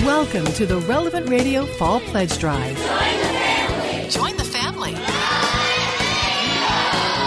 Welcome to the Relevant Radio Fall Pledge Drive. Join the family. Join the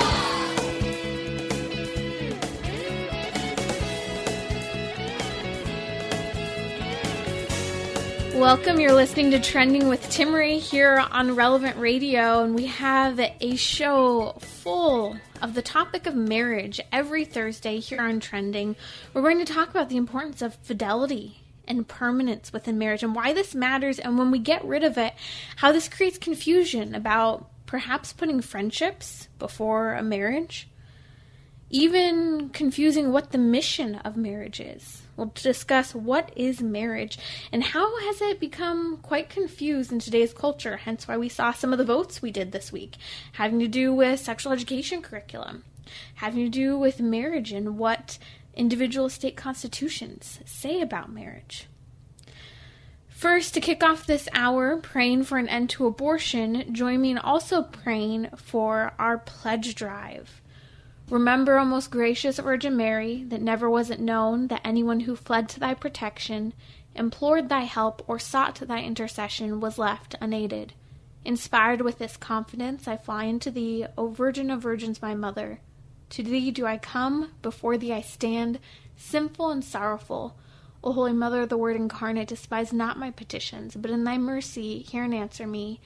family. Welcome. You're listening to Trending with Timmerie here on Relevant Radio, and we have a show full of the topic of marriage every Thursday here on Trending. We're going to talk about the importance of fidelity and permanence within marriage and why this matters, and when we get rid of it, how this creates confusion about perhaps putting friendships before a marriage, even confusing what the mission of marriage is. We'll discuss what is marriage and how has it become quite confused in today's culture, hence why we saw some of the votes we did this week, having to do with sexual education curriculum, having to do with marriage and what individual state constitutions say about marriage. First, to kick off this hour, praying for an end to abortion, join me in also praying for our pledge drive. Remember, O most gracious Virgin Mary, that never was it known that anyone who fled to thy protection, implored thy help, or sought thy intercession was left unaided. Inspired with this confidence, I fly unto thee, O Virgin of Virgins, my mother. To thee do I come, before thee I stand, sinful and sorrowful. O Holy Mother of the Word incarnate, despise not my petitions, but in thy mercy hear and answer me.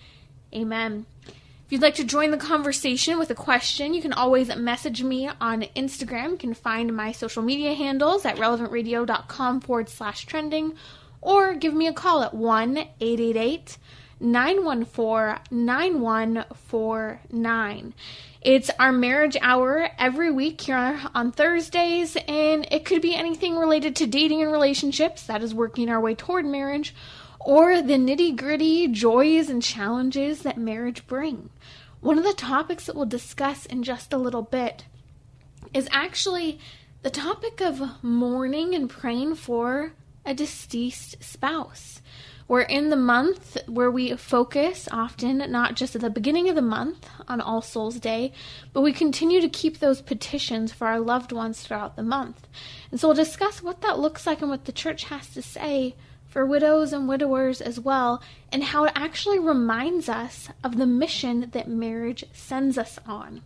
Amen. If you'd like to join the conversation with a question, you can always message me on Instagram. You can find my social media handles at relevantradio.com/trending, or give me a call at 1-888-914-9149. It's our marriage hour every week here on Thursdays, and it could be anything related to dating and relationships, that is working our way toward marriage, or the nitty-gritty joys and challenges that marriage bring. One of the topics that we'll discuss in just a little bit is actually the topic of mourning and praying for a deceased spouse. We're in the month where we focus often, not just at the beginning of the month on All Souls Day, but we continue to keep those petitions for our loved ones throughout the month. And so we'll discuss what that looks like and what the church has to say for widows and widowers as well, and how it actually reminds us of the mission that marriage sends us on.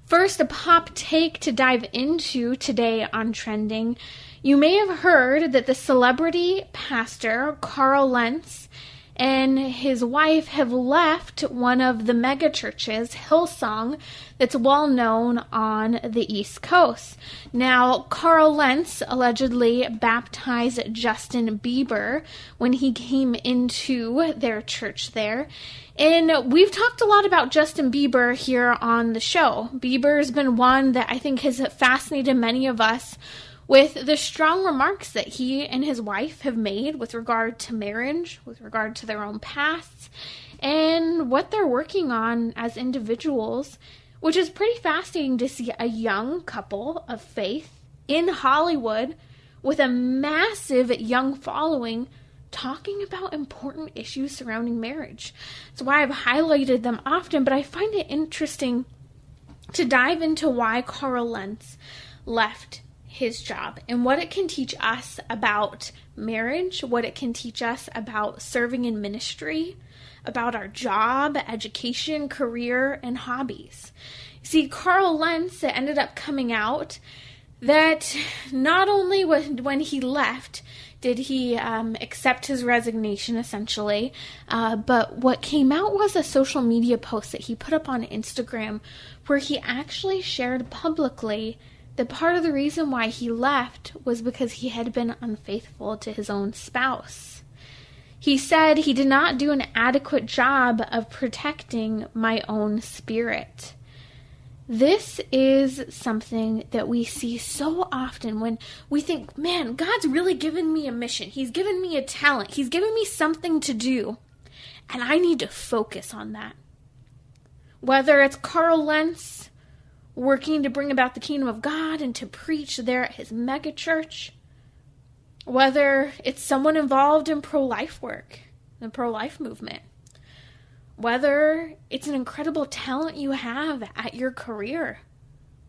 First, a pop take to dive into today on Trending. You may have heard that the celebrity pastor, Carl Lentz, and his wife have left one of the mega churches, Hillsong, that's well known on the East Coast. Now, Carl Lentz allegedly baptized Justin Bieber when he came into their church there. And we've talked a lot about Justin Bieber here on the show. Bieber's been one that I think has fascinated many of us with the strong remarks that he and his wife have made with regard to marriage, with regard to their own pasts, and what they're working on as individuals, which is pretty fascinating to see a young couple of faith in Hollywood with a massive young following talking about important issues surrounding marriage. That's why I've highlighted them often, but I find it interesting to dive into why Carl Lentz left his job and what it can teach us about marriage, what it can teach us about serving in ministry, about our job, education, career, and hobbies. See, Carl Lentz ended up coming out that not only when he left did he accept his resignation, essentially, but what came out was a social media post that he put up on Instagram where he actually shared publicly that part of the reason why he left was because he had been unfaithful to his own spouse. He said he did not do an adequate job of protecting my own spirit. This is something that we see so often when we think, man, God's really given me a mission. He's given me a talent. He's given me something to do, and I need to focus on that. Whether it's Carl Lentz working to bring about the kingdom of God and to preach there at his mega church, whether it's someone involved in pro-life work, the pro-life movement, whether it's an incredible talent you have at your career,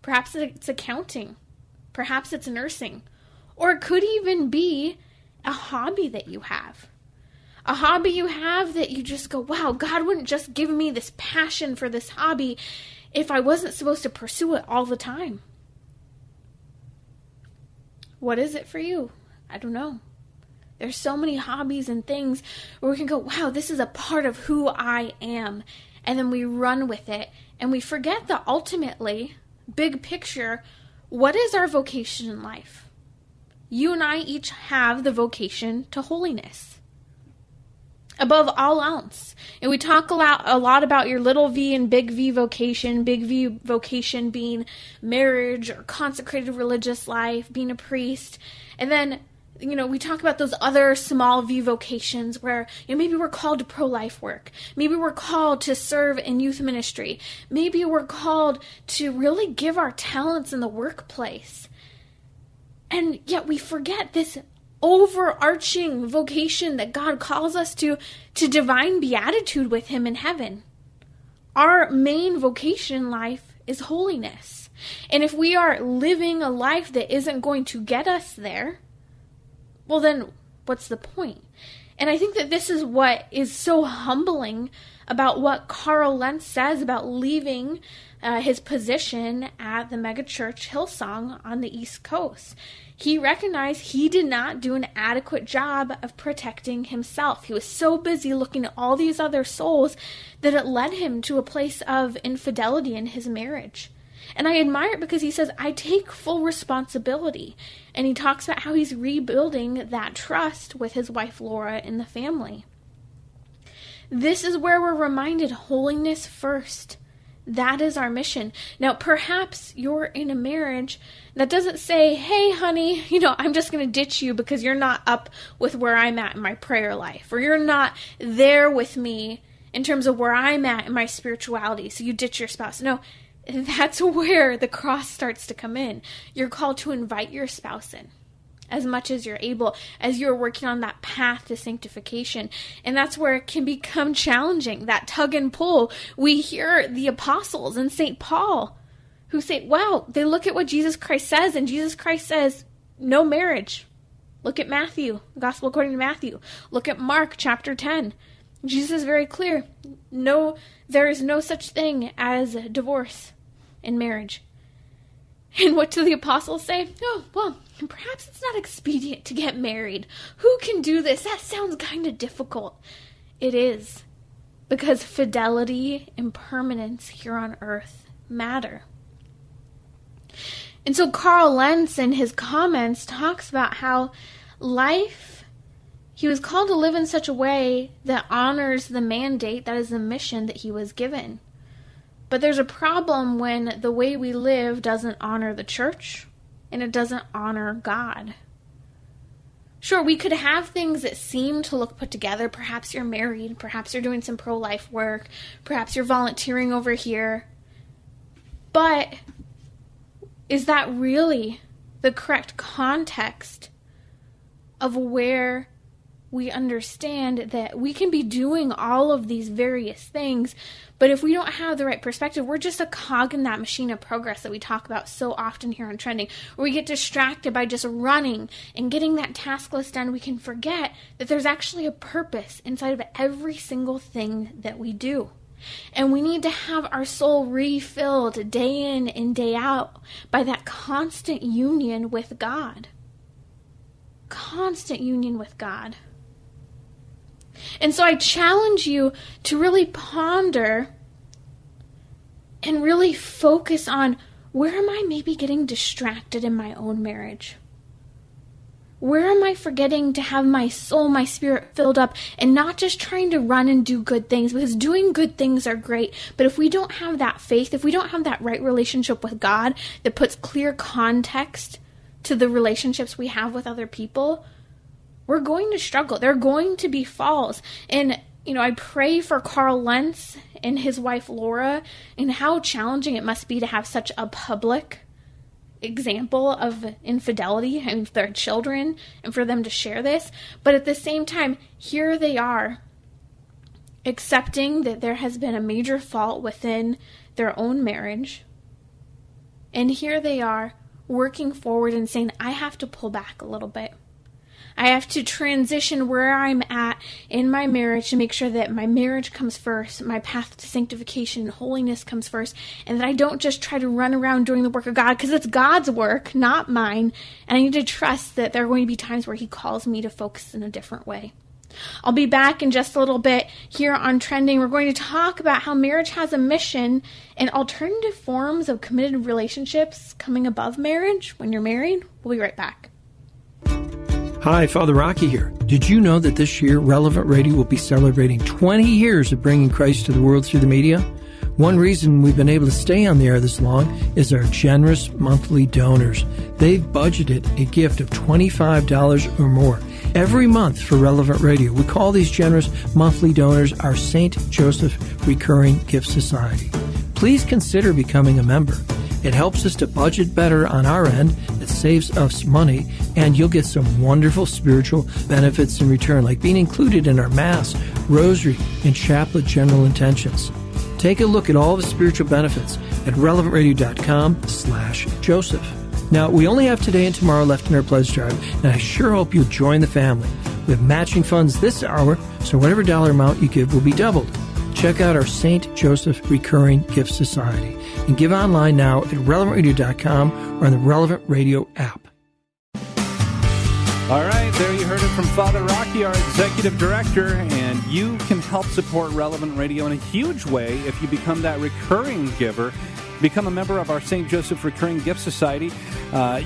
perhaps it's accounting, perhaps it's nursing, or it could even be a hobby that you have. A hobby you have that you just go, wow, God wouldn't just give me this passion for this hobby if I wasn't supposed to pursue it all the time. What is it for you? I don't know. There's so many hobbies and things where we can go, wow, this is a part of who I am. And then we run with it. And we forget that ultimately, big picture, what is our vocation in life? You and I each have the vocation to holiness. Above all else. And we talk a lot about your little v and big V vocation. Big V vocation being marriage or consecrated religious life, being a priest. And then, we talk about those other small V vocations where maybe we're called to pro-life work. Maybe we're called to serve in youth ministry. Maybe we're called to really give our talents in the workplace. And yet we forget this overarching vocation that God calls us to divine beatitude with him in heaven. Our main vocation in life is holiness. And if we are living a life that isn't going to get us there, well then, what's the point? And I think that this is what is so humbling about what Carl Lentz says about leaving his position at the megachurch Hillsong on the East Coast. He recognized he did not do an adequate job of protecting himself. He was so busy looking at all these other souls that it led him to a place of infidelity in his marriage. And I admire it because he says, I take full responsibility. And he talks about how he's rebuilding that trust with his wife Laura and the family. This is where we're reminded holiness first. That is our mission. Now, perhaps you're in a marriage that doesn't say, hey, honey, I'm just going to ditch you because you're not up with where I'm at in my prayer life, or you're not there with me in terms of where I'm at in my spirituality, so you ditch your spouse. No, that's where the cross starts to come in. You're called to invite your spouse in as much as you're able, as you're working on that path to sanctification. And that's where it can become challenging, that tug and pull. We hear the apostles and St. Paul who say, wow, they look at what Jesus Christ says, and Jesus Christ says, no marriage. Look at Matthew, Gospel according to Matthew. Look at Mark chapter 10. Jesus is very clear. No, there is no such thing as divorce in marriage. And what do the apostles say? Oh, well, perhaps it's not expedient to get married. Who can do this? That sounds kind of difficult. It is. Because fidelity and permanence here on earth matter. And so Carl Lentz in his comments talks about how life, he was called to live in such a way that honors the mandate, that is the mission that he was given. But there's a problem when the way we live doesn't honor the church and it doesn't honor God. Sure, we could have things that seem to look put together. Perhaps you're married. Perhaps you're doing some pro-life work. Perhaps you're volunteering over here. But is that really the correct context of where we understand that we can be doing all of these various things, but if we don't have the right perspective, we're just a cog in that machine of progress that we talk about so often here on Trending, where we get distracted by just running and getting that task list done. We can forget that there's actually a purpose inside of every single thing that we do. And we need to have our soul refilled day in and day out by that constant union with God. Constant union with God. And so I challenge you to really ponder and really focus on, where am I maybe getting distracted in my own marriage? Where am I forgetting to have my soul, my spirit filled up, and not just trying to run and do good things? Because doing good things are great, but if we don't have that faith, if we don't have that right relationship with God that puts clear context to the relationships we have with other people, we're going to struggle. There are going to be falls. And, I pray for Carl Lentz and his wife Laura, and how challenging it must be to have such a public example of infidelity and their children, and for them to share this. But at the same time, here they are, accepting that there has been a major fault within their own marriage. And here they are, working forward and saying, I have to pull back a little bit. I have to transition where I'm at in my marriage to make sure that my marriage comes first, my path to sanctification and holiness comes first, and that I don't just try to run around doing the work of God, because it's God's work, not mine, and I need to trust that there are going to be times where He calls me to focus in a different way. I'll be back in just a little bit here on Trending. We're going to talk about how marriage has a mission and alternative forms of committed relationships coming above marriage when you're married. We'll be right back. Hi, Father Rocky here. Did you know that this year Relevant Radio will be celebrating 20 years of bringing Christ to the world through the media? One reason we've been able to stay on the air this long is our generous monthly donors. They've budgeted a gift of $25 or more every month for Relevant Radio. We call these generous monthly donors our St. Joseph Recurring Gift Society. Please consider becoming a member. It helps us to budget better on our end, it saves us money, and you'll get some wonderful spiritual benefits in return, like being included in our Mass, Rosary, and Chaplet General Intentions. Take a look at all the spiritual benefits at relevantradio.com/Joseph. Now, we only have today and tomorrow left in our pledge drive, and I sure hope you'll join the family. We have matching funds this hour, so whatever dollar amount you give will be doubled. Check out our St. Joseph Recurring Gift Society and give online now at relevantradio.com or on the Relevant Radio app. All right, there you heard it from Father Rocky, our executive director, and you can help support Relevant Radio in a huge way if you become that recurring giver. Become a member of our St. Joseph Recurring Gift Society.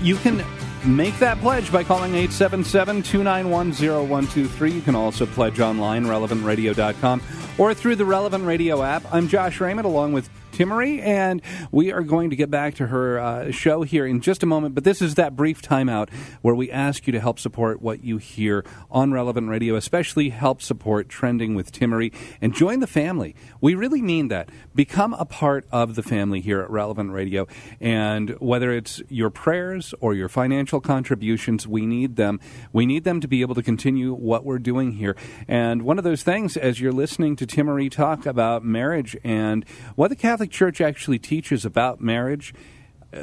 You can make that pledge by calling 877-291-0123. You can also pledge online, relevantradio.com, or through the Relevant Radio app. I'm Josh Raymond, along with Timmerie, and we are going to get back to her show here in just a moment, but this is that brief timeout where we ask you to help support what you hear on Relevant Radio, especially help support Trending with Timmerie, and join the family. We really mean that. Become a part of the family here at Relevant Radio, and whether it's your prayers or your financial contributions, we need them. We need them to be able to continue what we're doing here. And one of those things, as you're listening to Timmerie talk about marriage and what the Catholic Church actually teaches about marriage,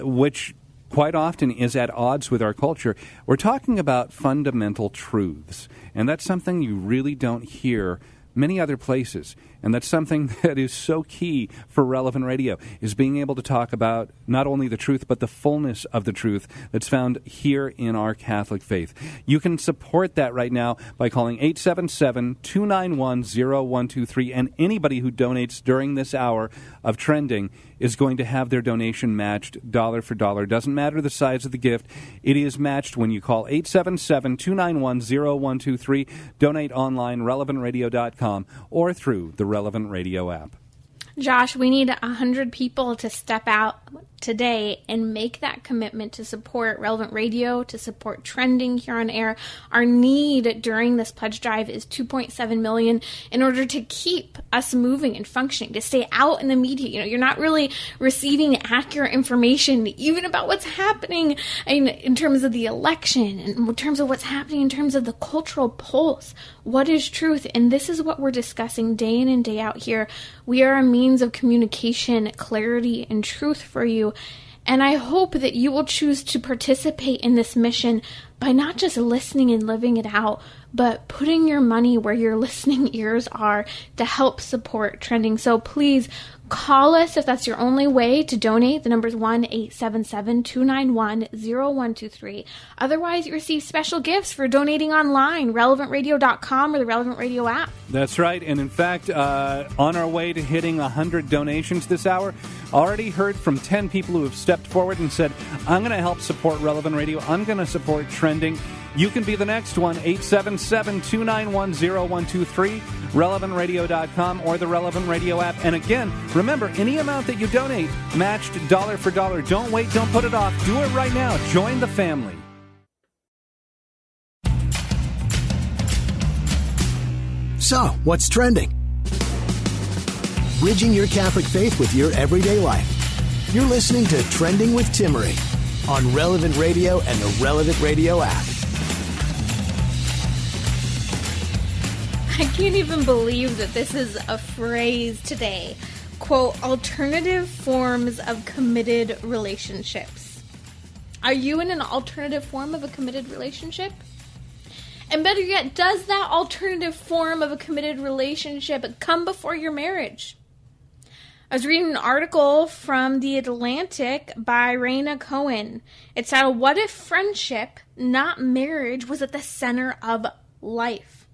which quite often is at odds with our culture, we're talking about fundamental truths. And that's something you really don't hear many other places. And that's something that is so key for Relevant Radio, is being able to talk about not only the truth, but the fullness of the truth that's found here in our Catholic faith. You can support that right now by calling 877-291-0123, and anybody who donates during this hour of Trending is going to have their donation matched dollar for dollar. Doesn't matter the size of the gift. It is matched when you call 877-291-0123. Donate online, relevantradio.com, or through the Relevant Radio app. Josh, we need 100 people to step out today and make that commitment to support Relevant Radio, to support Trending here on air. Our need during this pledge drive is $2.7 million in order to keep us moving and functioning, to stay out in the media. You know, you're not really receiving accurate information, even about what's happening in terms of the election, and in terms of what's happening in terms of the cultural pulse. What is truth? And this is what we're discussing day in and day out here. We are a means of communication, clarity, and truth for you. And I hope that you will choose to participate in this mission by not just listening and living it out, but putting your money where your listening ears are to help support Trending. So please call us if that's your only way to donate. The number is 1-877-291-0123. Otherwise, you receive special gifts for donating online, relevantradio.com or the Relevant Radio app. That's right. And in fact, on our way to hitting 100 donations this hour, already heard from 10 people who have stepped forward and said, I'm going to help support Relevant Radio. I'm going to support Trending. You can be the next one, 877-291-0123, relevantradio.com, or the Relevant Radio app. And again, remember, any amount that you donate, matched dollar for dollar. Don't wait, don't put it off. Do it right now. Join the family. So, what's trending? Bridging your Catholic faith with your everyday life. You're listening to Trending with Timmerie on Relevant Radio and the Relevant Radio app. I can't even believe that this is a phrase today. Quote, alternative forms of committed relationships. Are you in an alternative form of a committed relationship? And better yet, does that alternative form of a committed relationship come before your marriage? I was reading an article from The Atlantic by Raina Cohen. It said, what if friendship, not marriage, was at the center of life?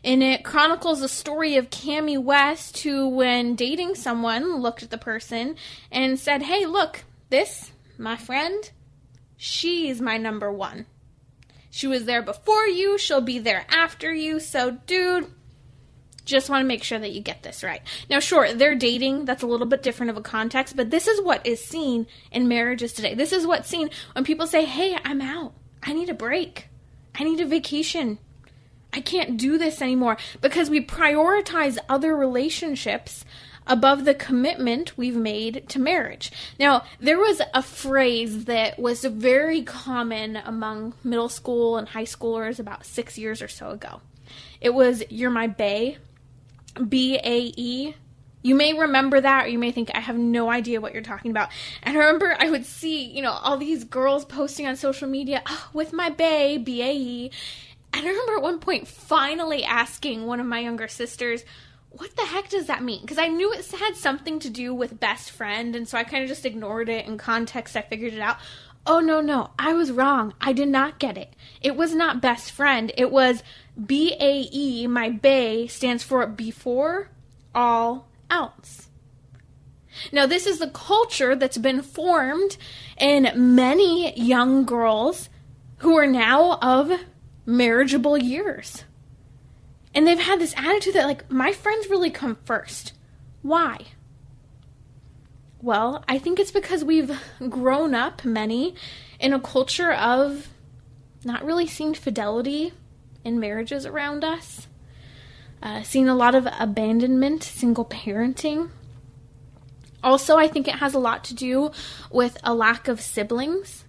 And it chronicles the story of Cammie West, who, when dating someone, looked at the person and said, hey, look, this, my friend, she's my number one. She was there before you, she'll be there after you, so dude, just want to make sure that you get this right. Now, sure, they're dating. That's a little bit different of a context, but this is what is seen in marriages today. This is what's seen when people say, hey, I'm out. I need a break. I need a vacation. I can't do this anymore, because we prioritize other relationships above the commitment we've made to marriage. Now, there was a phrase that was very common among middle school and high schoolers about 6 years or so ago. It was, you're my bae. B-A-E. You may remember that, or you may think, I have no idea what you're talking about. And I remember I would see, all these girls posting on social media, with my bae, B-A-E. And I remember at one point finally asking one of my younger sisters, what the heck does that mean? Because I knew it had something to do with best friend, and so I kind of just ignored it. In context, I figured it out. Oh, no, I was wrong. I did not get it. It was not best friend. It was B-A-E, my bae, stands for before all else. Now, this is the culture that's been formed in many young girls who are now of marriageable years. And they've had this attitude that, my friends really come first. Why? Well, I think it's because we've grown up, many, in a culture of not really seeing fidelity in marriages around us. Seeing a lot of abandonment, single parenting. Also, I think it has a lot to do with a lack of siblings.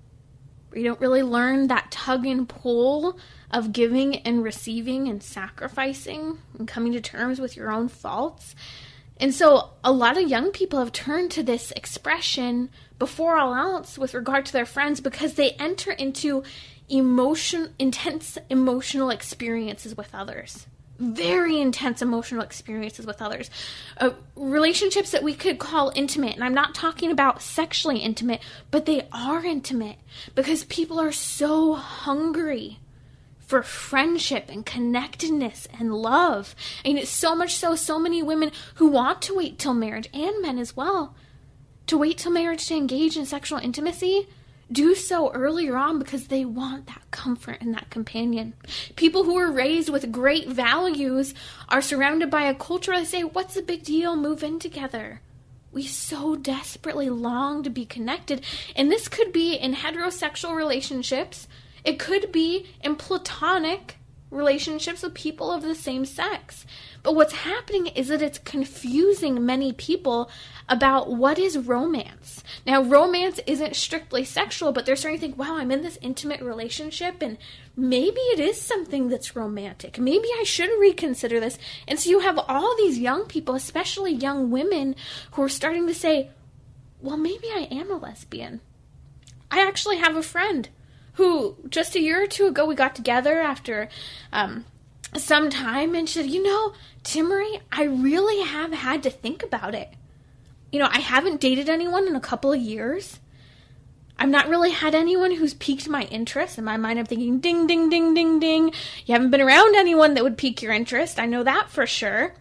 You don't really learn that tug and pull of giving and receiving and sacrificing and coming to terms with your own faults. And so a lot of young people have turned to this expression before all else with regard to their friends, because they enter into intense emotional experiences with others. Very intense emotional experiences with others. Relationships that we could call intimate. And I'm not talking about sexually intimate, but they are intimate because people are so hungry for friendship and connectedness and love. And it's so much so many women who want to wait till marriage, and men as well, to wait till marriage to engage in sexual intimacy, do so earlier on because they want that comfort and that companion. People who are raised with great values are surrounded by a culture that say, what's the big deal? Move in together. We so desperately long to be connected. And this could be in heterosexual relationships. It could be in platonic relationships with people of the same sex. But what's happening is that it's confusing many people about what is romance. Now, romance isn't strictly sexual, but they're starting to think, wow, I'm in this intimate relationship, and maybe it is something that's romantic. Maybe I should reconsider this. And so you have all these young people, especially young women, who are starting to say, well, maybe I am a lesbian. I actually have a friend who just a year or two ago we got together after some time, and she said, Timmerie, I really have had to think about it. I haven't dated anyone in a couple of years. I've not really had anyone who's piqued my interest. In my mind, I'm thinking, ding, ding, ding, ding, ding. You haven't been around anyone that would pique your interest. I know that for sure.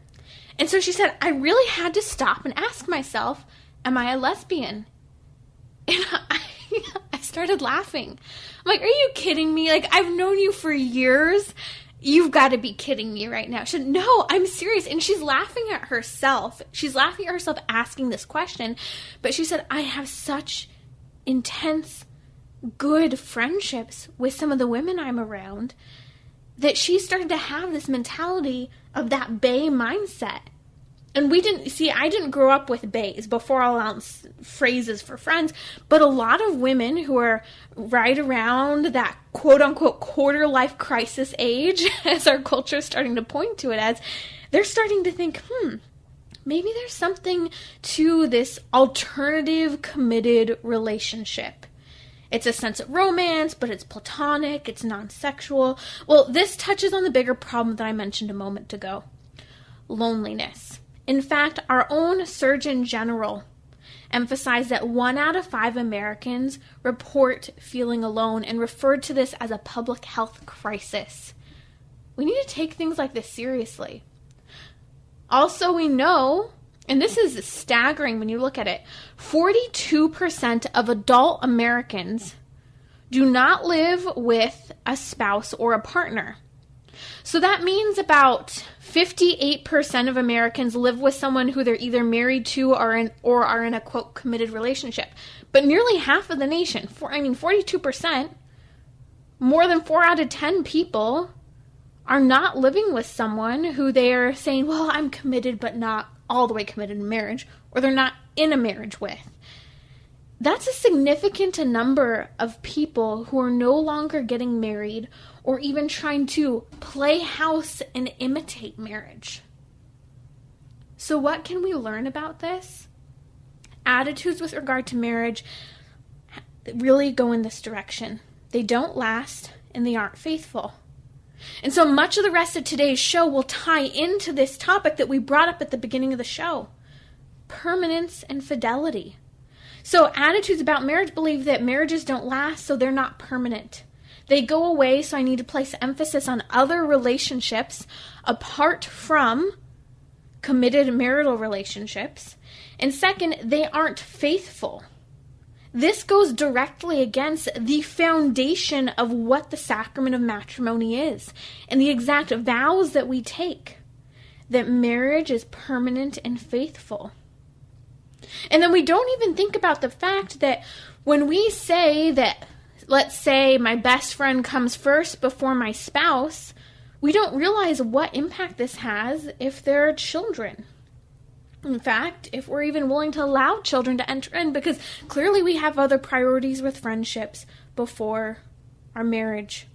And so she said, I really had to stop and ask myself, am I a lesbian? And I started laughing. I'm like, are you kidding me? I've known you for years. You've got to be kidding me right now. She said, no, I'm serious. And she's laughing at herself. She's laughing at herself asking this question. But she said, I have such intense, good friendships with some of the women I'm around that she started to have this mentality of that bae mindset. And I didn't grow up with baes, before all else phrases for friends, but a lot of women who are right around that quote-unquote quarter-life crisis age, as our culture is starting to point to it as, they're starting to think, maybe there's something to this alternative committed relationship. It's a sense of romance, but it's platonic, it's non-sexual. Well, this touches on the bigger problem that I mentioned a moment ago. Loneliness. In fact, our own Surgeon General emphasized that 1 out of 5 Americans report feeling alone and referred to this as a public health crisis. We need to take things like this seriously. Also, we know, and this is staggering when you look at it, 42% of adult Americans do not live with a spouse or a partner. So that means about 58% of Americans live with someone who they're either married to or are in a, quote, committed relationship. But nearly half of the nation, 42%, more than 4 out of 10 people are not living with someone who they are saying, well, I'm committed, but not all the way committed in marriage, or they're not in a marriage with. That's a significant number of people who are no longer getting married or even trying to play house and imitate marriage. So what can we learn about this? Attitudes with regard to marriage really go in this direction. They don't last and they aren't faithful. And so much of the rest of today's show will tie into this topic that we brought up at the beginning of the show. Permanence and fidelity. So attitudes about marriage believe that marriages don't last, so they're not permanent. They go away, so I need to place emphasis on other relationships apart from committed marital relationships. And second, they aren't faithful. This goes directly against the foundation of what the sacrament of matrimony is and the exact vows that we take, that marriage is permanent and faithful. And then we don't even think about the fact that when we say that, let's say my best friend comes first before my spouse, we don't realize what impact this has if there are children. In fact, if we're even willing to allow children to enter in, because clearly we have other priorities with friendships before our marriage.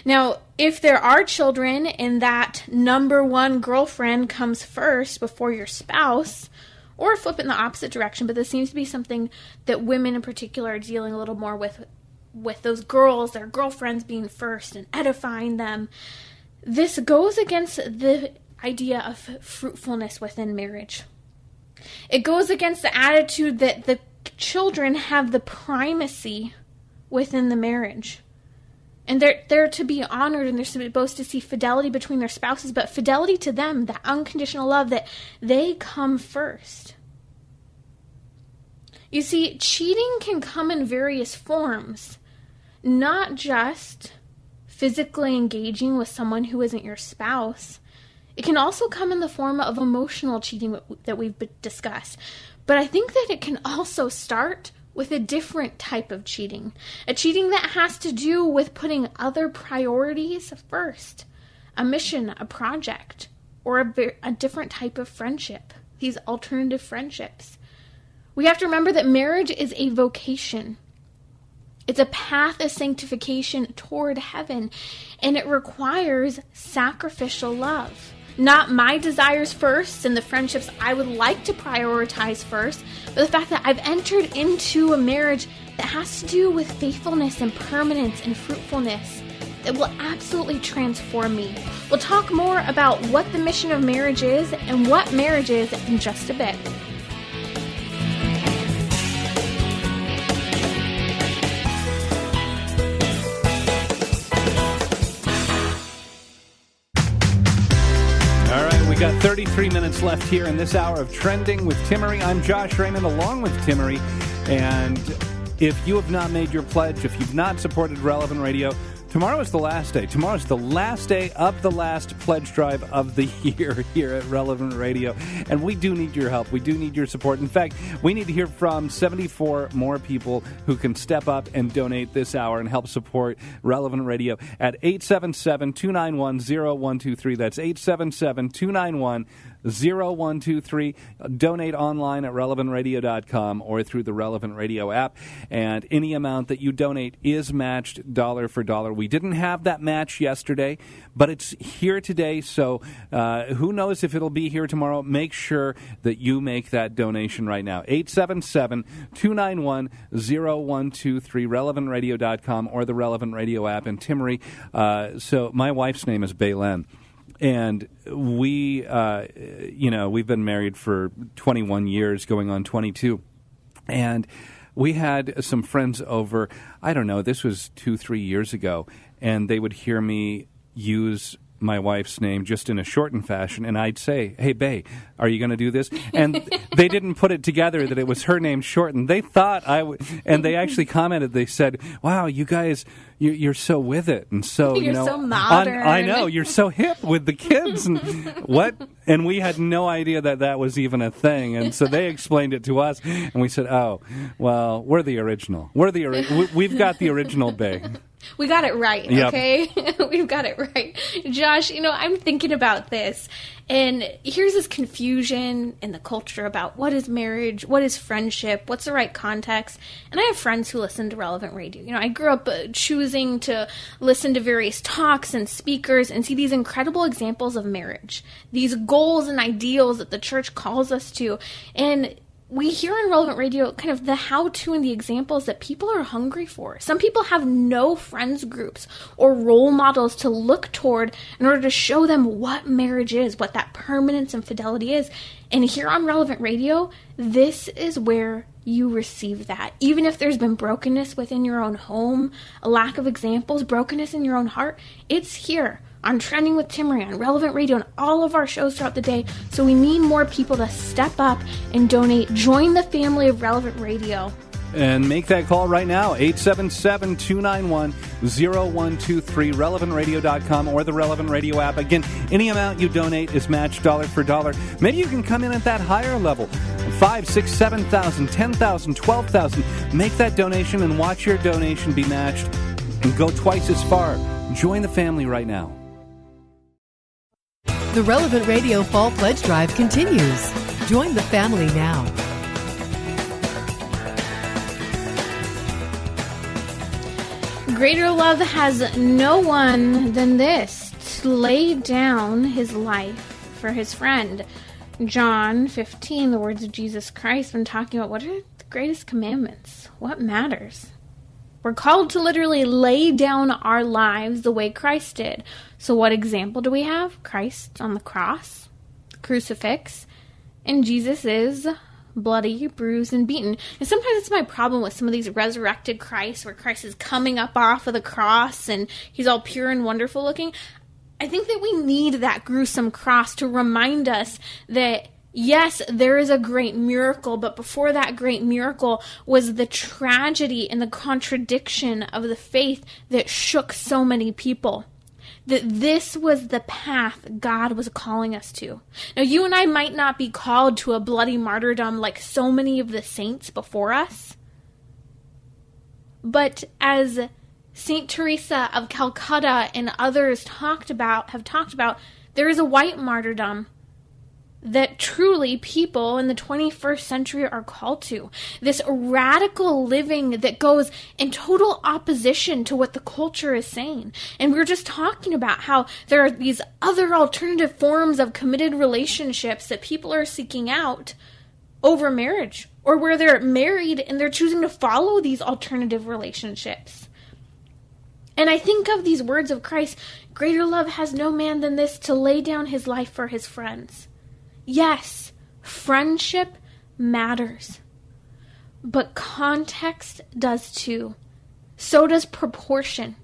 Now, if there are children and that number one girlfriend comes first before your spouse, or flip it in the opposite direction, but this seems to be something that women in particular are dealing a little more with those girls, their girlfriends being first and edifying them. This goes against the idea of fruitfulness within marriage. It goes against the attitude that the children have the primacy within the marriage. And they're to be honored and they're supposed to see fidelity between their spouses, but fidelity to them, that unconditional love, that they come first. You see, cheating can come in various forms, not just physically engaging with someone who isn't your spouse. It can also come in the form of emotional cheating that we've discussed. But I think that it can also start with a different type of cheating. A cheating that has to do with putting other priorities first. A mission, a project, or a different type of friendship. These alternative friendships. We have to remember that marriage is a vocation. It's a path of sanctification toward heaven. And it requires sacrificial love. Not my desires first and the friendships I would like to prioritize first, but the fact that I've entered into a marriage that has to do with faithfulness and permanence and fruitfulness that will absolutely transform me. We'll talk more about what the mission of marriage is and what marriage is in just a bit. Got 33 minutes left here in this hour of Trending with Timmerie. I'm Josh Raymond along with Timmerie. And if you have not made your pledge, if you've not supported Relevant Radio, tomorrow is the last day. Tomorrow is the last day of the last pledge drive of the year here at Relevant Radio. And we do need your help. We do need your support. In fact, we need to hear from 74 more people who can step up and donate this hour and help support Relevant Radio at 877-291-0123. That's 877-291-0123. Donate online at relevantradio.com or through the Relevant Radio app. And any amount that you donate is matched dollar for dollar. we didn't have that match yesterday, but it's here today. So who knows if it'll be here tomorrow? Make sure that you make that donation right now. 877-291-0123, relevantradio.com, or the Relevant Radio app in Timmerie. So my wife's name is Baylen. And we've been married for 21 years, going on 22. And we had some friends over, I don't know, this was 2-3 years ago, and they would hear me use my wife's name just in a shortened fashion, and I'd say, "Hey, Bay, are you going to do this?" And they didn't put it together that it was her name shortened. They thought I would, and they actually commented. They said, "Wow, you guys, you're so with it," and so you're so modern. I know, you're so hip with the kids, and what? And we had no idea that was even a thing, and so they explained it to us, and we said, "Oh, well, we're the original. We've got the original Bay." We got it right, okay? Yep. We've got it right. Josh, I'm thinking about this, and here's this confusion in the culture about what is marriage, what is friendship, what's the right context. And I have friends who listen to Relevant Radio. I grew up choosing to listen to various talks and speakers and see these incredible examples of marriage, these goals and ideals that the church calls us to. And we hear on Relevant Radio kind of the how-to and the examples that people are hungry for. Some people have no friends groups or role models to look toward in order to show them what marriage is, what that permanence and fidelity is. And here on Relevant Radio, this is where you receive that. Even if there's been brokenness within your own home, a lack of examples, brokenness in your own heart, it's here on Trending with Timmerie, on Relevant Radio, and all of our shows throughout the day. So we need more people to step up and donate. Join the family of Relevant Radio. And make that call right now, 877-291-0123, relevantradio.com, or the Relevant Radio app. Again, any amount you donate is matched dollar for dollar. Maybe you can come in at that higher level, 5, 6, 7,000, 10,000, 12,000. Make that donation and watch your donation be matched and go twice as far. Join the family right now. The Relevant Radio Fall Pledge Drive continues. Join the family now. Greater love has no one than this, to lay down his life for his friend. John 15, the words of Jesus Christ, when talking about what are the greatest commandments, what matters. We're called to literally lay down our lives the way Christ did. So what example do we have? Christ on the cross, the crucifix, and Jesus is bloody, bruised, and beaten. And sometimes it's my problem with some of these resurrected Christ, where Christ is coming up off of the cross and he's all pure and wonderful looking. I think that we need that gruesome cross to remind us that yes, there is a great miracle, but before that great miracle was the tragedy and the contradiction of the faith that shook so many people. That this was the path God was calling us to. Now, you and I might not be called to a bloody martyrdom like so many of the saints before us, but as St. Teresa of Calcutta and others have talked about, there is a white martyrdom that truly people in the 21st century are called to. This radical living that goes in total opposition to what the culture is saying. And we were just talking about how there are these other alternative forms of committed relationships that people are seeking out over marriage, or where they're married and they're choosing to follow these alternative relationships. And I think of these words of Christ, greater love has no man than this, to lay down his life for his friends. Yes, friendship matters, but context does too. So does proportion.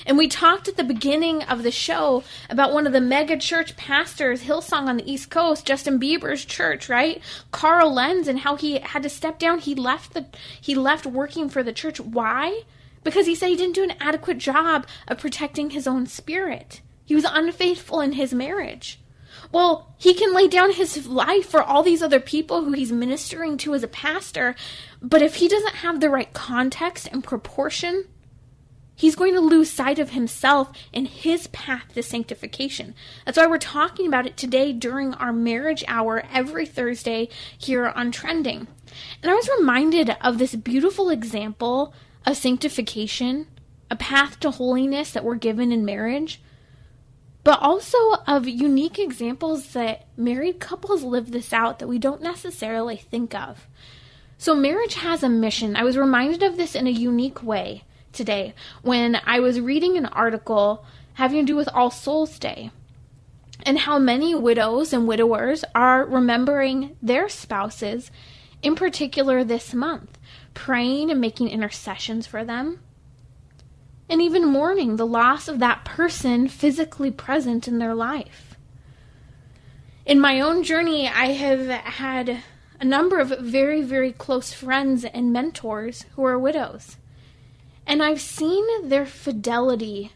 And we talked at the beginning of the show about one of the mega church pastors, Hillsong on the East Coast, Justin Bieber's church, right? Carl Lenz, and how he had to step down. He left working for the church. Why? Because he said he didn't do an adequate job of protecting his own spirit. He was unfaithful in his marriage. Well, he can lay down his life for all these other people who he's ministering to as a pastor, but if he doesn't have the right context and proportion, he's going to lose sight of himself and his path to sanctification. That's why we're talking about it today during our marriage hour every Thursday here on Trending. And I was reminded of this beautiful example of sanctification a path to holiness that we're given in marriage, but also of unique examples that married couples live this out that we don't necessarily think of. So marriage has a mission. I was reminded of this in a unique way today when I was reading an article having to do with All Souls Day and how many widows and widowers are remembering their spouses, in particular this month, praying and making intercessions for them, and even mourning the loss of that person physically present in their life. In my own journey, I have had a number of very, very close friends and mentors who are widows. And I've seen their fidelity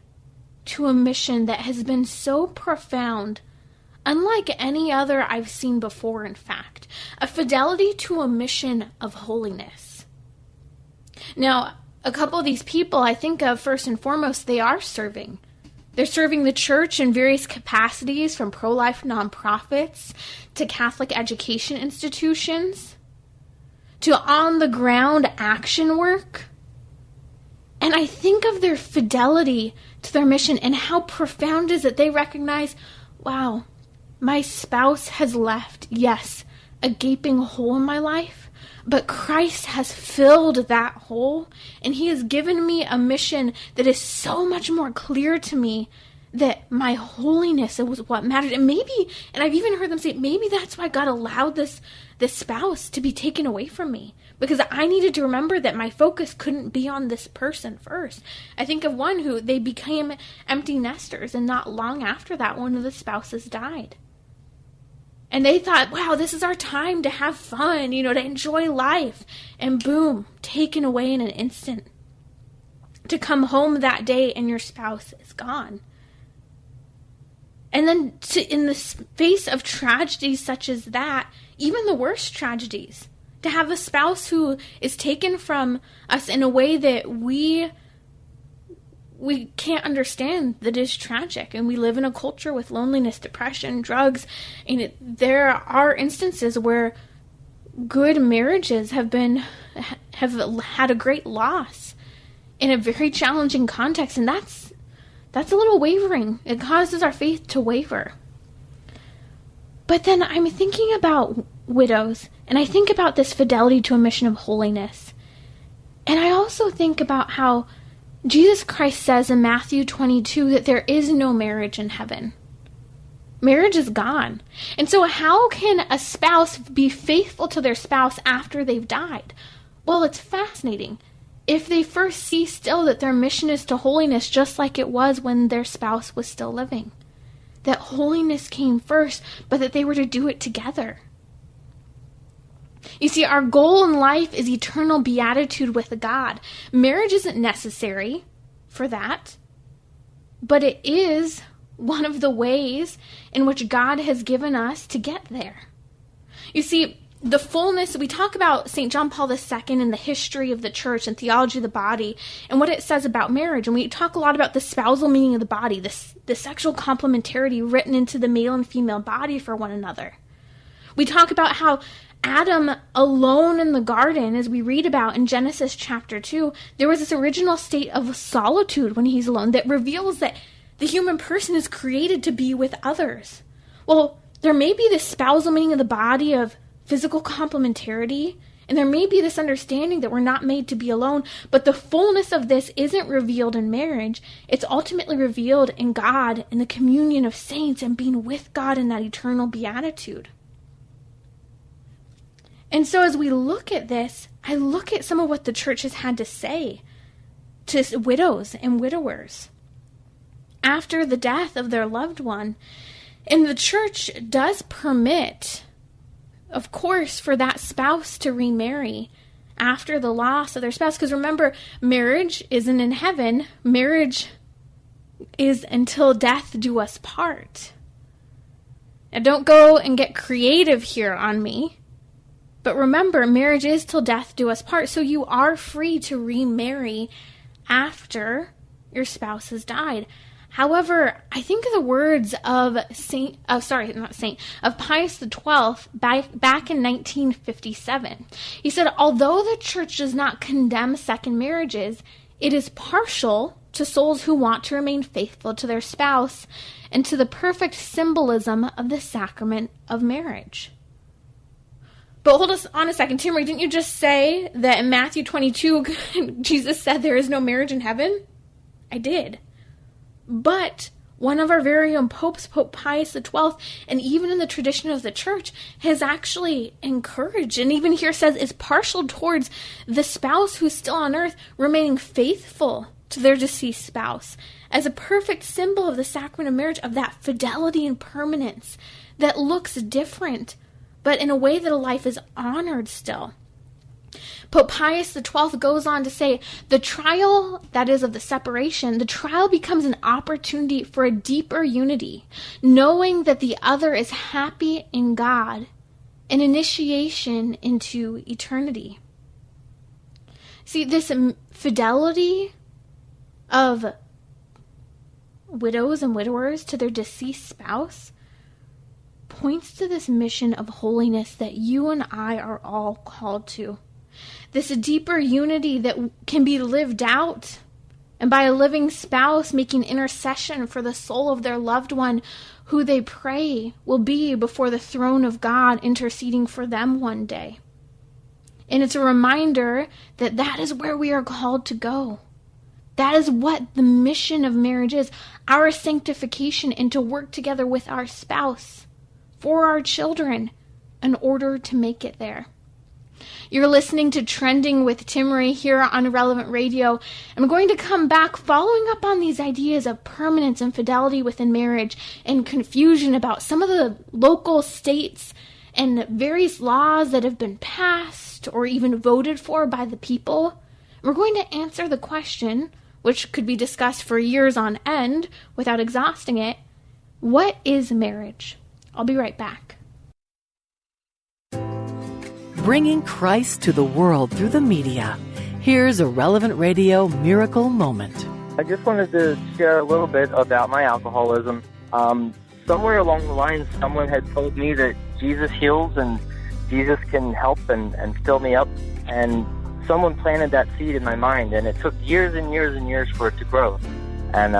to a mission that has been so profound, unlike any other I've seen before, in fact. A fidelity to a mission of holiness. Now, a couple of these people I think of, first and foremost, they are serving. They're serving the church in various capacities, from pro-life nonprofits to Catholic education institutions to on-the-ground action work. And I think of their fidelity to their mission and how profound is it they recognize, wow, my spouse has left, yes, a gaping hole in my life, but Christ has filled that hole, and he has given me a mission that is so much more clear to me that my holiness was what mattered. And maybe, and I've even heard them say, maybe that's why God allowed this spouse to be taken away from me, because I needed to remember that my focus couldn't be on this person first. I think of one who they became empty nesters, and not long after that, one of the spouses died. And they thought, wow, this is our time to have fun, to enjoy life. And boom, taken away in an instant. To come home that day and your spouse is gone. And then in the face of tragedies such as that, even the worst tragedies, to have a spouse who is taken from us in a way that we can't understand, that is tragic. And we live in a culture with loneliness, depression, drugs, and there are instances where good marriages have had a great loss in a very challenging context, and that's a little wavering. It causes our faith to waver. But then I'm thinking about widows, and I think about this fidelity to a mission of holiness. And I also think about how Jesus Christ says in Matthew 22 that there is no marriage in heaven. Marriage is gone. And so how can a spouse be faithful to their spouse after they've died? Well, it's fascinating. If they first see still that their mission is to holiness, just like it was when their spouse was still living. That holiness came first, but that they were to do it together. You see, our goal in life is eternal beatitude with God. Marriage isn't necessary for that, but it is one of the ways in which God has given us to get there. You see, the fullness, we talk about St. John Paul II and the history of the church and theology of the body and what it says about marriage. And we talk a lot about the spousal meaning of the body, the sexual complementarity written into the male and female body for one another. We talk about how Adam alone in the garden, as we read about in Genesis chapter 2, there was this original state of solitude when he's alone that reveals that the human person is created to be with others. Well, there may be this spousal meaning of the body of physical complementarity, and there may be this understanding that we're not made to be alone, but the fullness of this isn't revealed in marriage. It's ultimately revealed in God, in the communion of saints, and being with God in that eternal beatitude. And so as we look at this, I look at some of what the church has had to say to widows and widowers after the death of their loved one. And the church does permit, of course, for that spouse to remarry after the loss of their spouse. Because remember, marriage isn't in heaven. Marriage is until death do us part. Now, don't go and get creative here on me. But remember, marriage is till death do us part. So you are free to remarry after your spouse has died. However, I think of the words of Pius XII back in 1957. He said, although the church does not condemn second marriages, it is partial to souls who want to remain faithful to their spouse and to the perfect symbolism of the sacrament of marriage. But hold us on a second. Timmerie, didn't you just say that in Matthew 22, Jesus said there is no marriage in heaven? I did. But one of our very own popes, Pope Pius XII, and even in the tradition of the church, has actually encouraged, and even here says is partial towards the spouse who's still on earth remaining faithful to their deceased spouse as a perfect symbol of the sacrament of marriage, of that fidelity and permanence that looks different, but in a way that a life is honored still. Pope Pius XII goes on to say, the trial, that is of the separation, the trial becomes an opportunity for a deeper unity, knowing that the other is happy in God, an initiation into eternity. See, this fidelity of widows and widowers to their deceased spouse points to this mission of holiness that you and I are all called to. This deeper unity that can be lived out, and by a living spouse making intercession for the soul of their loved one who they pray will be before the throne of God, interceding for them one day. And it's a reminder that that is where we are called to go. That is what the mission of marriage is, our sanctification, and to work together with our spouse for our children in order to make it there. You're listening to Trending with Timmerie here on Relevant Radio. I'm going to come back following up on these ideas of permanence and fidelity within marriage and confusion about some of the local states and various laws that have been passed or even voted for by the people. We're going to answer the question, which could be discussed for years on end without exhausting it, what is marriage? I'll be right back. Bringing Christ to the world through the media. Here's a Relevant Radio miracle moment. I just wanted to share a little bit about my alcoholism. Somewhere along the line, someone had told me that Jesus heals and Jesus can help and fill me up. And someone planted that seed in my mind, and it took years and years and years for it to grow. And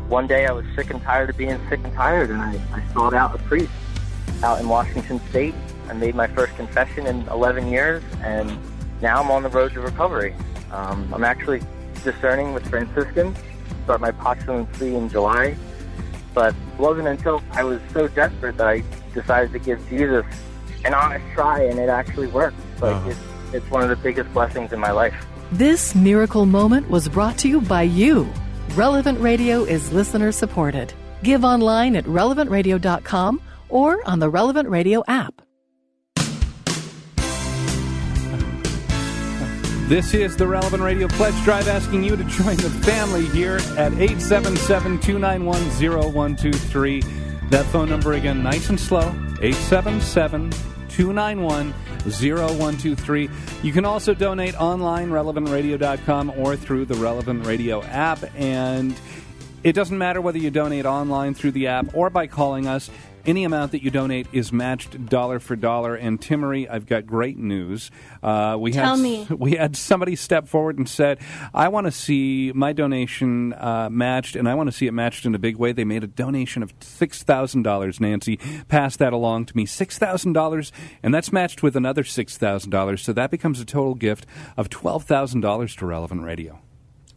one day I was sick and tired of being sick and tired, and I sought out a priest out in Washington State. I made my first confession in 11 years, and now I'm on the road to recovery. I'm actually discerning with Franciscans, start my postulancy in July, but it wasn't until I was so desperate that I decided to give Jesus an honest try, and it actually worked. It's one of the biggest blessings in my life. This miracle moment was brought to you by you. Relevant Radio is listener supported. Give online at relevantradio.com or on the Relevant Radio app. This is the Relevant Radio Pledge Drive, asking you to join the family here at 877-291-0123. That phone number again, nice and slow, 877-291-0123. You can also donate online, relevantradio.com, or through the Relevant Radio app. And it doesn't matter whether you donate online through the app or by calling us. Any amount that you donate is matched dollar for dollar. And Timmerie, I've got great news. We had somebody step forward and said, I want to see my donation matched, and I want to see it matched in a big way. They made a donation of $6,000. Nancy passed that along to me. $6,000, and that's matched with another $6,000. So that becomes a total gift of $12,000 to Relevant Radio.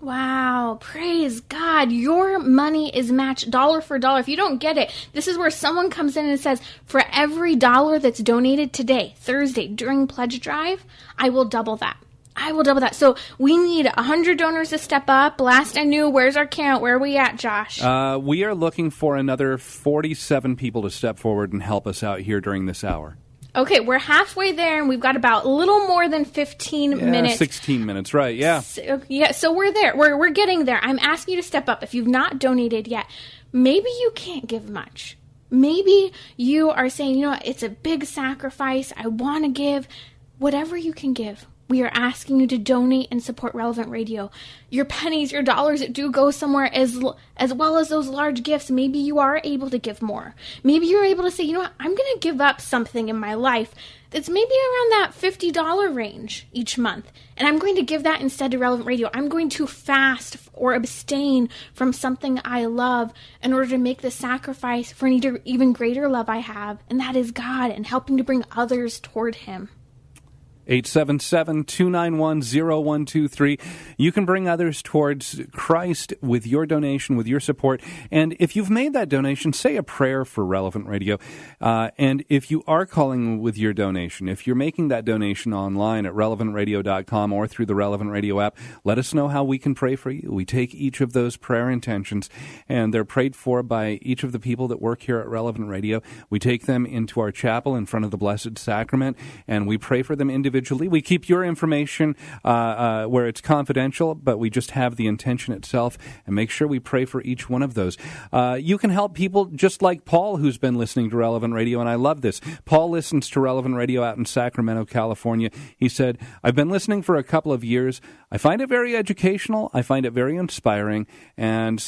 Wow, praise God. Your money is matched dollar for dollar. If you don't get it, this is where someone comes in and says, for every dollar that's donated today, Thursday, during Pledge Drive, I will double that. I will double that. So we need 100 donors to step up. Last I knew, where's our count? Where are we at, Josh? We are looking for another 47 people to step forward and help us out here during this hour. Okay, we're halfway there, and we've got about a little more than 15 minutes. 16 minutes, right, yeah. So we're there. We're getting there. I'm asking you to step up. If you've not donated yet, maybe you can't give much. Maybe you are saying, it's a big sacrifice. I want to give. Whatever you can give, we are asking you to donate and support Relevant Radio. Your pennies, your dollars, do go somewhere, as well as those large gifts. Maybe you are able to give more. Maybe you're able to say, you know what, I'm going to give up something in my life that's maybe around that $50 range each month. And I'm going to give that instead to Relevant Radio. I'm going to fast or abstain from something I love in order to make the sacrifice for an even greater love I have, and that is God and helping to bring others toward Him. 877-291-0123. You can bring others towards Christ with your donation, with your support. And if you've made that donation, say a prayer for Relevant Radio. And if you are calling with your donation, if you're making that donation online at relevantradio.com or through the Relevant Radio app, let us know how we can pray for you. We take each of those prayer intentions, and they're prayed for by each of the people that work here at Relevant Radio. We take them into our chapel in front of the Blessed Sacrament, and we pray for them individually. We keep your information where it's confidential, but we just have the intention itself and make sure we pray for each one of those. You can help people just like Paul, who's been listening to Relevant Radio, and I love this. Paul listens to Relevant Radio out in Sacramento, California. He said, I've been listening for a couple of years. I find it very educational. I find it very inspiring. And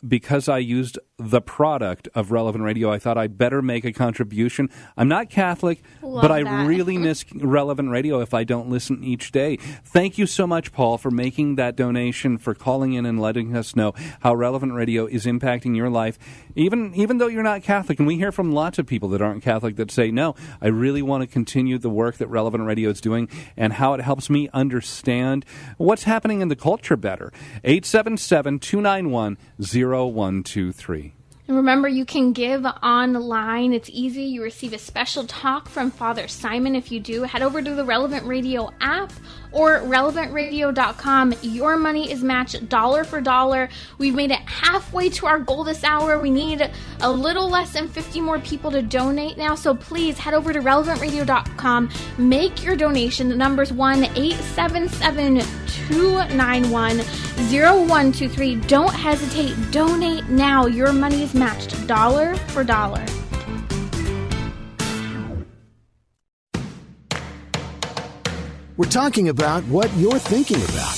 because I used the product of Relevant Radio, I thought I'd better make a contribution. I'm not Catholic, but I really miss Relevant Radio if I don't listen each day. Thank you so much, Paul, for making that donation, for calling in and letting us know how Relevant Radio is impacting your life, even though you're not Catholic. And we hear from lots of people that aren't Catholic that say, no, I really want to continue the work that Relevant Radio is doing and how it helps me understand what's happening in the culture better. 877-291-0123. And remember, you can give online. It's easy. You receive a special talk from Father Simon. If you do, head over to the Relevant Radio app or relevantradio.com. Your money is matched dollar for dollar. We've made it halfway to our goal this hour. We need a little less than 50 more people to donate now. So please head over to relevantradio.com. Make your donation. The number's 1-877-291-0123. Don't hesitate. Donate now. Your money is matched dollar for dollar. We're talking about what you're thinking about.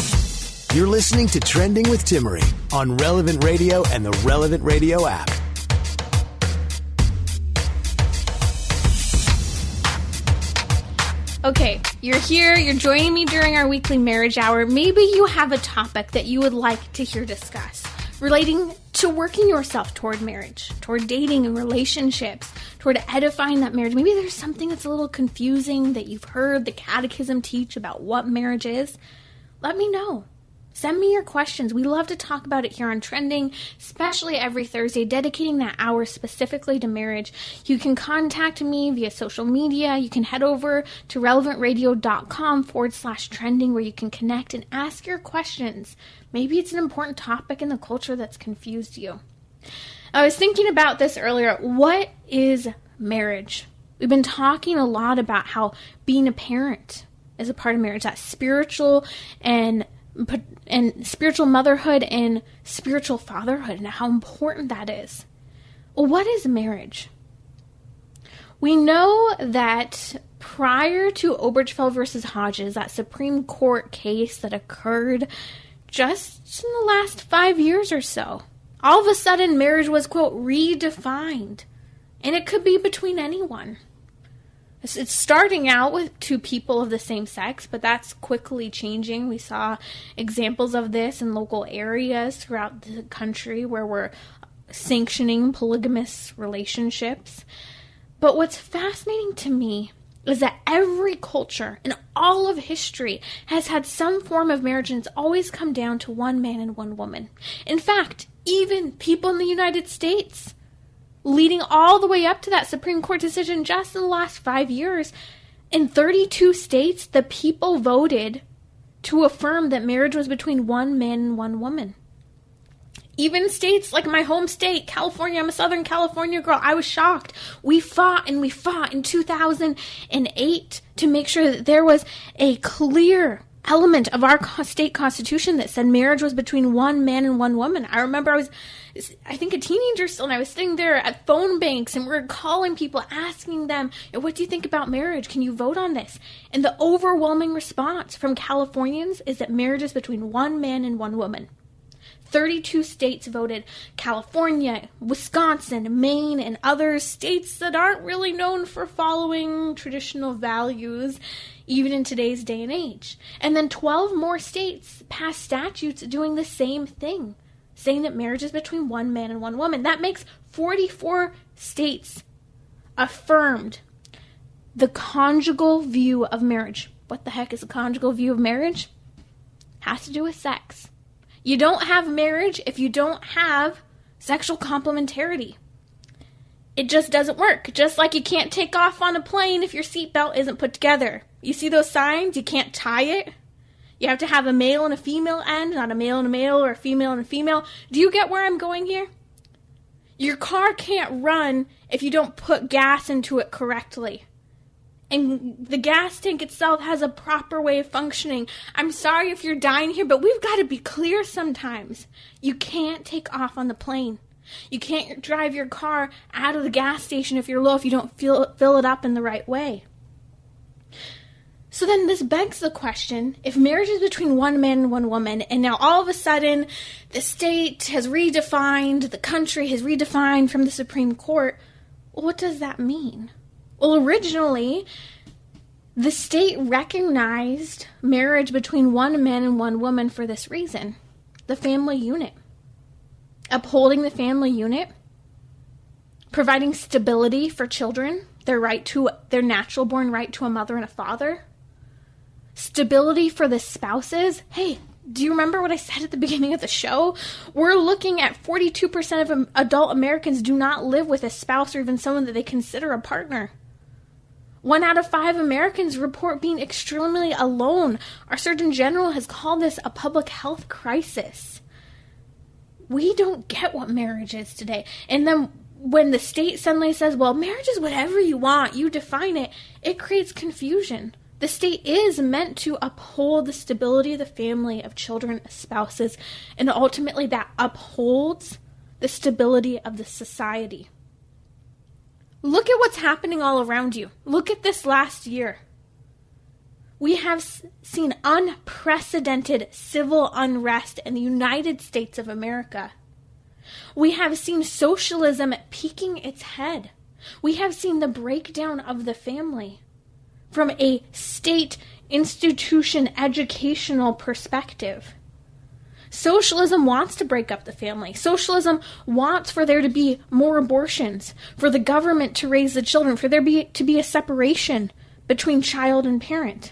You're listening to Trending with Timmerie on Relevant Radio and the Relevant Radio app. Okay, you're here, you're joining me during our weekly marriage hour. Maybe you have a topic that you would like to hear discussed relating to working yourself toward marriage, toward dating and relationships, toward edifying that marriage. Maybe there's something that's a little confusing that you've heard the catechism teach about what marriage is. Let me know. Send me your questions. We love to talk about it here on Trending, especially every Thursday, dedicating that hour specifically to marriage. You can contact me via social media. You can head over to relevantradio.com/trending where you can connect and ask your questions. Maybe it's an important topic in the culture that's confused you. I was thinking about this earlier. What is marriage? We've been talking a lot about how being a parent is a part of marriage, that spiritual and spiritual motherhood and spiritual fatherhood, and how important that is. Well, what is marriage? We know that prior to Obergefell versus Hodges, that Supreme Court case that occurred just in the last 5 years or so, all of a sudden marriage was, quote, redefined. And it could be between anyone. It's starting out with two people of the same sex, but that's quickly changing. We saw examples of this in local areas throughout the country where we're sanctioning polygamous relationships. But what's fascinating to me is that every culture in all of history has had some form of marriage, and it's always come down to one man and one woman. In fact, even people in the United States, leading all the way up to that Supreme Court decision just in the last 5 years, in 32 states, the people voted to affirm that marriage was between one man and one woman. Even states like my home state, California, I'm a Southern California girl, I was shocked. We fought in 2008 to make sure that there was a clear element of our state constitution that said marriage was between one man and one woman. I remember I think a teenager still, and I was sitting there at phone banks, and we were calling people, asking them, what do you think about marriage? Can you vote on this? And the overwhelming response from Californians is that marriage is between one man and one woman. 32 states voted. California, Wisconsin, Maine, and other states that aren't really known for following traditional values, even in today's day and age. And then 12 more states passed statutes doing the same thing, saying that marriage is between one man and one woman. That makes 44 states affirmed the conjugal view of marriage. What the heck is a conjugal view of marriage? Has to do with sex. You don't have marriage if you don't have sexual complementarity. It just doesn't work. Just like you can't take off on a plane if your seatbelt isn't put together. You see those signs? You can't tie it. You have to have a male and a female end, not a male and a male or a female and a female. Do you get where I'm going here? Your car can't run if you don't put gas into it correctly. And the gas tank itself has a proper way of functioning. I'm sorry if you're dying here, but we've got to be clear sometimes. You can't take off on the plane. You can't drive your car out of the gas station if you're low, if you don't fill it up in the right way. So then this begs the question, if marriage is between one man and one woman, and now all of a sudden the state has redefined, the country has redefined from the Supreme Court, well, what does that mean? Well, originally, the state recognized marriage between one man and one woman for this reason, the family unit. Upholding the family unit, providing stability for children, their natural born right to a mother and a father, stability for the spouses. Hey, do you remember what I said at the beginning of the show? We're looking at 42% of adult Americans do not live with a spouse or even someone that they consider a partner. 1 out of 5 Americans report being extremely alone. Our Surgeon General has called this a public health crisis. We don't get what marriage is today. And then when the state suddenly says, well, marriage is whatever you want, you define it, it creates confusion. The state is meant to uphold the stability of the family, of children, spouses, and ultimately that upholds the stability of the society. Look at what's happening all around you. Look at this last year. We have seen unprecedented civil unrest in the United States of America. We have seen socialism peeking its head. We have seen the breakdown of the family from a state institution educational perspective. Socialism wants to break up the family. Socialism wants for there to be more abortions, for the government to raise the children, for there to be a separation between child and parent.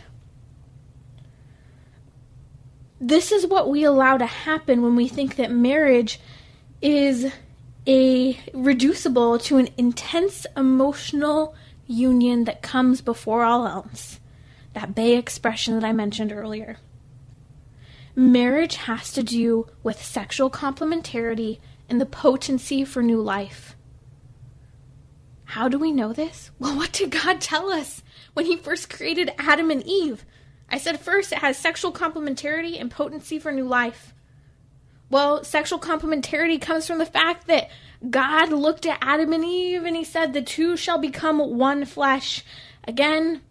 This is what we allow to happen when we think that marriage is reducible to an intense emotional union that comes before all else. That Bay expression that I mentioned earlier. Marriage has to do with sexual complementarity and the potency for new life. How do we know this? Well, what did God tell us when he first created Adam and Eve? I said first it has sexual complementarity and potency for new life. Well, sexual complementarity comes from the fact that God looked at Adam and Eve and he said the two shall become one flesh. Again,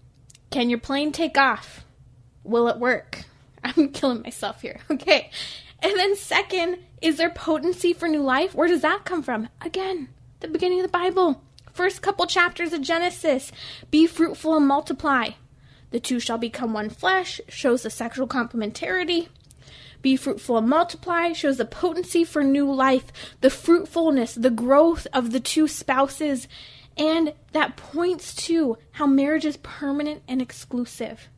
can your plane take off? Will it work? I'm killing myself here. Okay. And then second, is there potency for new life? Where does that come from? Again, the beginning of the Bible. First couple chapters of Genesis. Be fruitful and multiply. The two shall become one flesh. Shows the sexual complementarity. Be fruitful and multiply. Shows the potency for new life. The fruitfulness, the growth of the two spouses. And that points to how marriage is permanent and exclusive.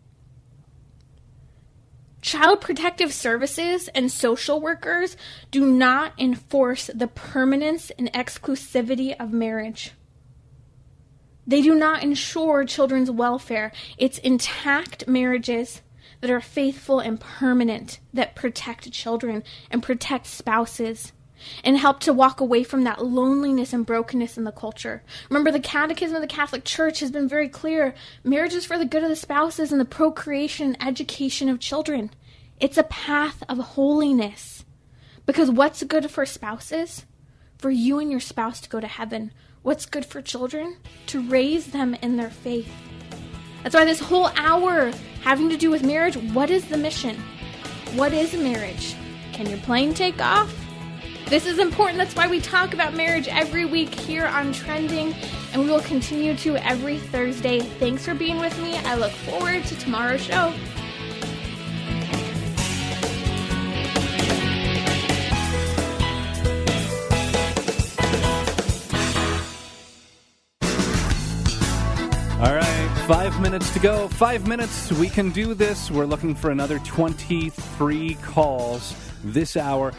Child Protective Services and social workers do not enforce the permanence and exclusivity of marriage. They do not ensure children's welfare. It's intact marriages that are faithful and permanent, that protect children and protect spouses. and help to walk away from that loneliness and brokenness in the culture. Remember, the Catechism of the Catholic Church has been very clear. Marriage is for the good of the spouses and the procreation and education of children. It's a path of holiness. Because what's good for spouses? For you and your spouse to go to heaven. What's good for children? To raise them in their faith. That's why this whole hour having to do with marriage, what is the mission? What is marriage? Can your plane take off? This is important. That's why we talk about marriage every week here on Trending, and we will continue to every Thursday. Thanks for being with me. I look forward to tomorrow's show. All right, 5 minutes to go. 5 minutes. We can do this. We're looking for another 23 calls this hour.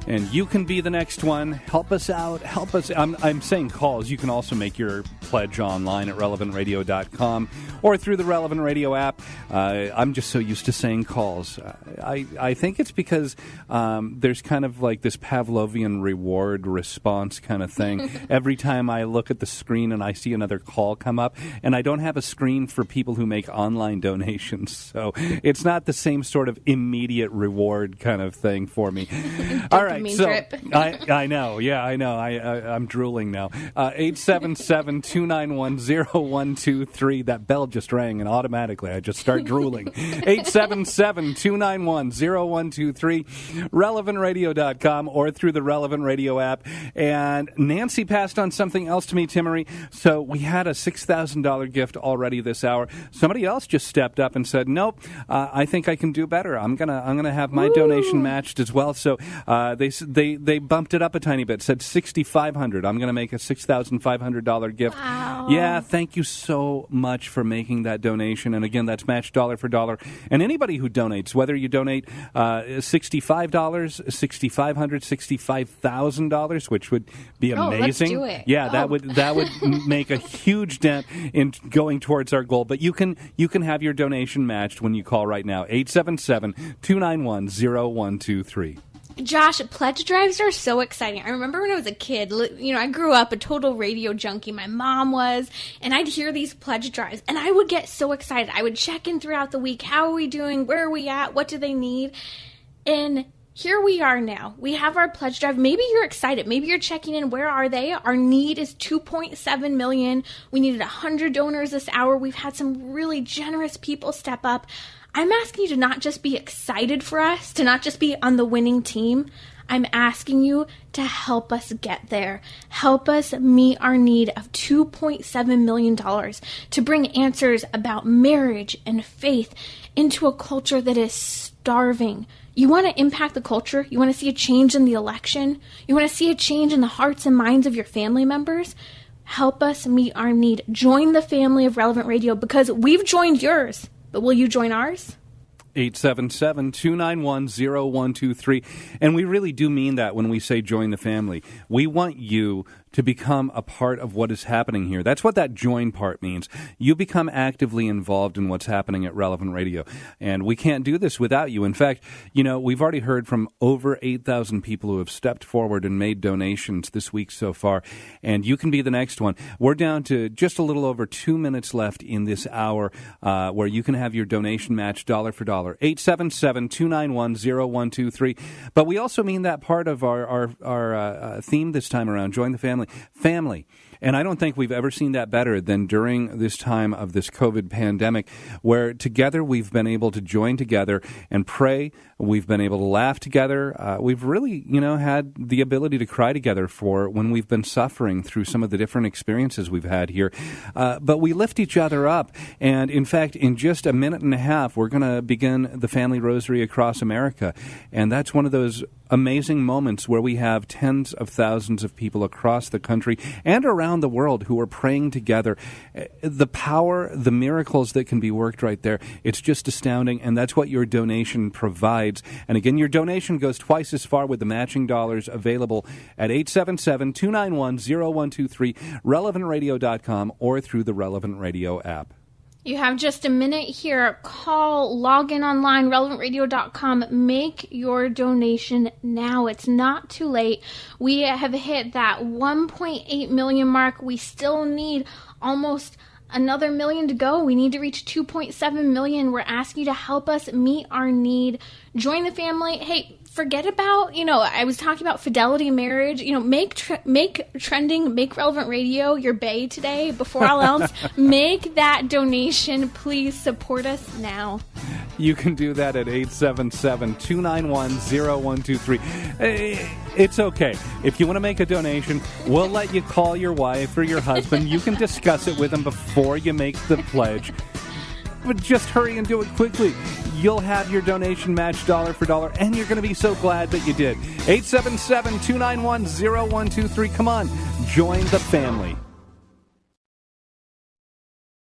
And you can be the next one. Help us out. Help us. I'm saying calls. You can also make your pledge online at relevantradio.com or through the Relevant Radio app. I'm just so used to saying calls. I think it's because there's kind of like this Pavlovian reward response kind of thing. Every time I look at the screen and I see another call come up, and I don't have a screen for people who make online donations. So it's not the same sort of immediate reward kind of thing for me. All right. So I know. Yeah, I know. I'm drooling now. 877-291-0123. That bell just rang, and automatically I just start drooling. 877-291-0123. RelevantRadio.com or through the Relevant Radio app. And Nancy passed on something else to me, Timmerie. So we had a $6,000 gift already this hour. Somebody else just stepped up and said, "Nope, I think I can do better. I'm gonna have my donation matched as well." So they bumped it up a tiny bit, said $6,500. I'm going to make a $6,500 gift. Wow. Yeah, thank you so much for making that donation. And again, that's matched dollar for dollar. And anybody who donates, whether you donate $65, $6,500, $65,000, which would be amazing. Let's do it. Yeah, that would make a huge dent in going towards our goal. But you can have your donation matched when you call right now, 877-291-0123. Josh, pledge drives are so exciting. I remember when I was a kid, I grew up a total radio junkie. My mom was, and I'd hear these pledge drives, and I would get so excited. I would check in throughout the week. How are we doing? Where are we at? What do they need? And here we are now. We have our pledge drive. Maybe you're excited. Maybe you're checking in. Where are they? Our need is $2.7 million. We needed 100 donors this hour. We've had some really generous people step up. I'm asking you to not just be excited for us, to not just be on the winning team. I'm asking you to help us get there. Help us meet our need of $2.7 million to bring answers about marriage and faith into a culture that is starving. You want to impact the culture? You want to see a change in the election? You want to see a change in the hearts and minds of your family members? Help us meet our need. Join the family of Relevant Radio because we've joined yours. But will you join ours? 877-291-0123. And we really do mean that when we say join the family. We want you to become a part of what is happening here. That's what that join part means. You become actively involved in what's happening at Relevant Radio. And we can't do this without you. In fact, we've already heard from over 8,000 people who have stepped forward and made donations this week so far. And you can be the next one. We're down to just a little over 2 minutes left in this hour where you can have your donation matched dollar for dollar. 877-291-0123. But we also mean that part of our theme this time around, join the family. Family. And I don't think we've ever seen that better than during this time of this COVID pandemic, where together we've been able to join together and pray. We've been able to laugh together. We've really, had the ability to cry together for when we've been suffering through some of the different experiences we've had here. But we lift each other up. And in fact, in just a minute and a half, we're going to begin the Family Rosary across America. And that's one of those amazing moments where we have tens of thousands of people across the country and around the world who are praying together. The power, the miracles that can be worked right there, it's just astounding, and that's what your donation provides. And again, your donation goes twice as far with the matching dollars available at 877-291-0123, relevantradio.com, or through the Relevant Radio app. You have just a minute here. Call, log in online, relevantradio.com. Make your donation now. It's not too late. We have hit that 1.8 million mark. We still need almost another million to go. We need to reach 2.7 million. We're asking you to help us meet our need. Join the family. Hey, forget about, I was talking about fidelity in marriage. Make trending, make Relevant Radio your bae today. Before all else, make that donation. Please support us now. You can do that at 877-291-0123. It's okay. If you want to make a donation, we'll let you call your wife or your husband. You can discuss it with them before you make the pledge. But just hurry and do it quickly. You'll have your donation matched dollar for dollar, and you're going to be so glad that you did. 877-291-0123. Come on, join the family.